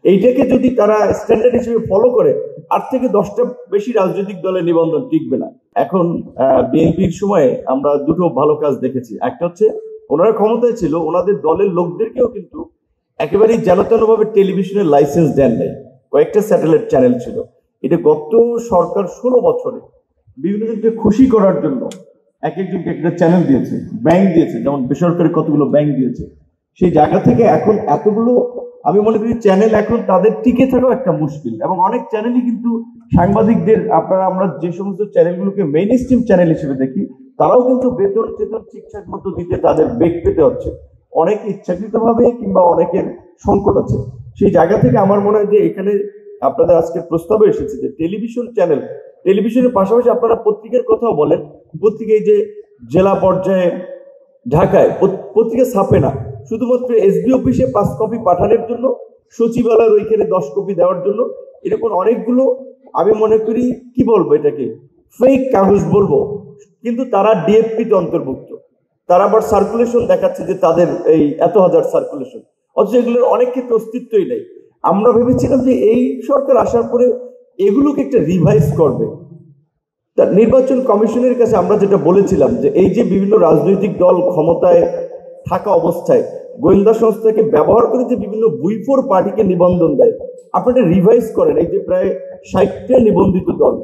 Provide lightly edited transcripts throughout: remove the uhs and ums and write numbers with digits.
এইটাকে যদি তারা স্ট্যান্ডার্ড হিসেবে ফলো করে 8 থেকে 10টা বেশি রাজনৈতিক দলের নিবন্ধন টিকবে না। এখন বিএনপির সময়ে আমরা দুটো ভালো কাজ দেখেছি। একটা হচ্ছে ওনারা ক্ষমতায় ছিল, ওনাদের দলের লোকদেরকেও কিন্তু একেবারেই যেনতেনভাবে টেলিভিশনের লাইসেন্স দেন নাই। কয়েকটা স্যাটেলাইট চ্যানেল ছিল। এটা গত সরকার 16 বছরে বিভিন্ন জনকে খুশি করার জন্য এক একজনকে একটা চ্যানেল দিয়েছে, ব্যাংক দিয়েছে, যেমন বেসরকারি কতগুলো ব্যাংক দিয়েছে। সেই জায়গা থেকে এখন এতগুলো আমি মনে করি চ্যানেল এখন তাদের টিকে থাকাও একটা মুশকিল। এবং অনেক চ্যানেলই কিন্তু সাংবাদিকদের আমরা যে সমস্ত চ্যানেলগুলোকে মেইন স্ট্রিম চ্যানেল হিসেবে দেখি, তারাও কিন্তু বেতন ঠিকঠাক মতো দিতে তাদের বেগ পেতে হচ্ছে, অনেক ইচ্ছাকৃতভাবে কিংবা অনেকের সংকট আছে। সেই জায়গা থেকে আমার মনে হয় যে এখানে আপনাদের আজকে প্রস্তাবে এসেছে যে টেলিভিশন চ্যানেল, টেলিভিশনের পাশাপাশি আপনারা পত্রিকার কথাও বলেন। পত্রিকায় যে জেলা পর্যায়ে ঢাকায় পত্রিকা ছাপে না, শুধুমাত্র এসবি অফিসে 5 কপি পাঠানোর জন্য, সচিবালয়ের ওইখানে 10 কপি দেওয়ার জন্য, এরকম অনেকগুলো আমি মনে করি কি বলবো এটাকে ফেক কাগজ বলবো, কিন্তু তারা ডিএফপিতে অন্তর্ভুক্ত। তারা আবার সার্কুলেশন দেখাচ্ছে যে তাদের এই এত হাজার সার্কুলেশন, অথচ এগুলোর অনেক ক্ষেত্রে অস্তিত্বই নেই। আমরা ভেবেছিলাম যে এই সরকার আসার পরে এগুলোকে একটা রিভাইজ করবে। নির্বাচন কমিশনের কাছে আমরা যেটা বলেছিলাম যে এই যে বিভিন্ন রাজনৈতিক দল ক্ষমতায় থাকা অবস্থায় গোয়েন্দা সংস্থাকে ব্যবহার করে যে বিভিন্ন বুইফোর পার্টিকে নিবন্ধন দেয়, আপনারা রিভাইজ করেন। এই যে প্রায় 60টা নিবন্ধিত দল,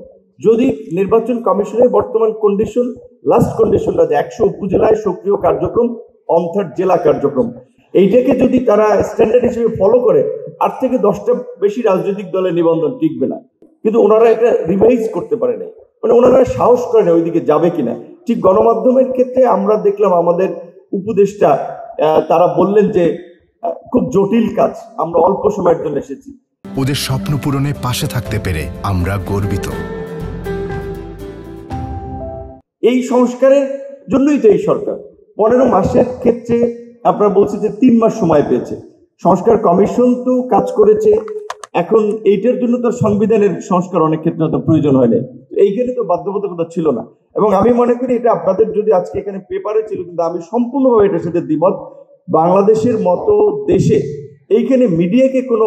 যদি নির্বাচন কমিশনের বর্তমান কন্ডিশন, লাস্ট কন্ডিশনটা যে 100 উপজেলায় সক্রিয় কার্যক্রম, 1/3 জেলা কার্যক্রম, এইটাকে যদি তারা স্ট্যান্ডার্ড হিসেবে ফলো করে 8 থেকে 10টা বেশি রাজনৈতিক দলের নিবন্ধন টিকবে না। কিন্তু ওনারা এটা রিভাইজ করতে পারে নাই, মানে ওনারা সাহস করে না ওইদিকে যাবে কিনা। ঠিক গণমাধ্যমের ক্ষেত্রে আমরা দেখলাম আমাদের উপদেষ্টা তারা বললেন যে খুব জটিল কাজ, আমরা অল্প সময়ের জন্য এসেছি। ওদের স্বপ্ন পূরণে পাশে থাকতে পেরে আমরা গর্বিত। এই সংস্কারের জন্যই তো এই সরকার 15 মাসের ক্ষেত্রে আপনারা বলছে যে 3 মাস সময় পেয়েছে। সংস্কার কমিশন তো কাজ করেছে, এখন এইটার জন্য তো সংবিধানের সংস্কার অনেক ক্ষেত্রে তো প্রয়োজন হয় না, এইখানে তো বাধ্যবাধকতা ছিল না। এবং আমি মনে করি এটা আপনাদের যদি আজকে এখানে পেপারে ছিল, কিন্তু আমি সম্পূর্ণভাবে এটার সাথে দ্বিমত। বাংলাদেশের মতো দেশে এইখানে মিডিয়াকে কোনো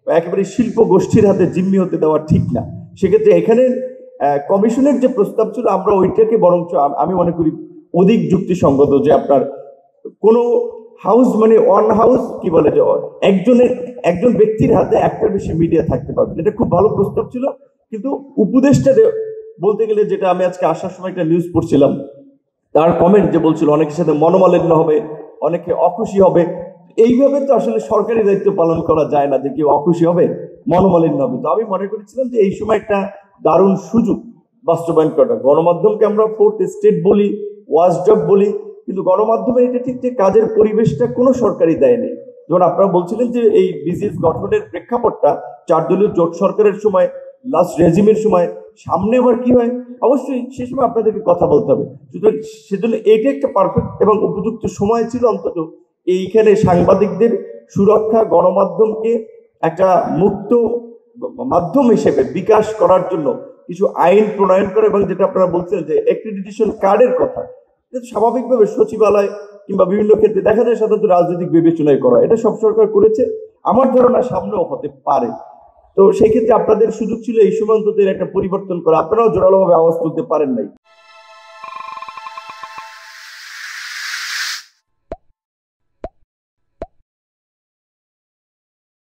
একেবারে শিল্প গোষ্ঠীর হাতে জিম্মি হতে দেওয়া ঠিক না। সেক্ষেত্রে এখানে কমিশনের যে প্রস্তাব ছিল আমরা ওইটাকে বরঞ্চ আমি মনে করি অধিক যুক্তিসঙ্গত, যে আপনার কোনো হাউস মানে ওয়ান হাউস কি বলে যে একজন ব্যক্তির হাতে একটার বেশি মিডিয়া থাকতে পারবে, এটা খুব ভালো প্রস্তাব ছিল। কিন্তু উপদেষ্টা বলতে গেলে, যেটা আমি আজকে আসার সময় একটা নিউজ পড়ছিলাম, তার কমেন্ট যে বলছিল অনেকের সাথে মনোমালিন্য হবে, অনেকে অখুশি হবে। এইভাবে তো আসলে সরকারি দায়িত্ব পালন করা যায় না যে কেউ অখুশি হবে, মনোমালিন্য হবে। তো আমি মনে করেছিলাম যে এই সময় একটা দারুণ সুযোগ বাস্তবায়ন করা। গণমাধ্যমকে আমরা 4th স্টেট বলি, ওয়াচডগ বলি, কিন্তু গণমাধ্যমে এটা ঠিক যে কাজের পরিবেশটা কোনো সরকারি দেয় নেই। যেমন আপনারা বলছিলেন যে এই বিসিএস গঠনের প্রেক্ষাপটটা 4 দলীয় জোট সরকারের সময়, লাস্ট রেজিমের সময়, সামনে আবার কি হয় অবশ্যই সে সময় আপনাদেরকে কথা বলতে হবে। সুতরাং সেজন্য এইটা একটা পারফেক্ট এবং উপযুক্ত সময় ছিল অন্তত এইখানে সাংবাদিকদের সুরক্ষা, গণমাধ্যমকে একটা মুক্ত মাধ্যম হিসেবে বিকাশ করার জন্য কিছু আইন প্রণয়ন করে। এবং যেটা আপনারা বলছিলেন যে অ্যাক্রিডিটেশন কার্ডের কথা, এটা স্বাভাবিকভাবে সচিবালয় কিংবা বিভিন্ন ক্ষেত্রে দেখা যায় সাধারণত রাজনৈতিক বিবেচনায় করা, এটা সব সরকার করেছে, আমার ধারণা সামনেও হতে পারে। তো সেই ক্ষেত্রে আপনাদের সুযোগ ছিল এই সময় অন্তত একটা পরিবর্তন করা, আপনারাও জোরালোভাবে আওয়াজ তুলতে পারেন নাই।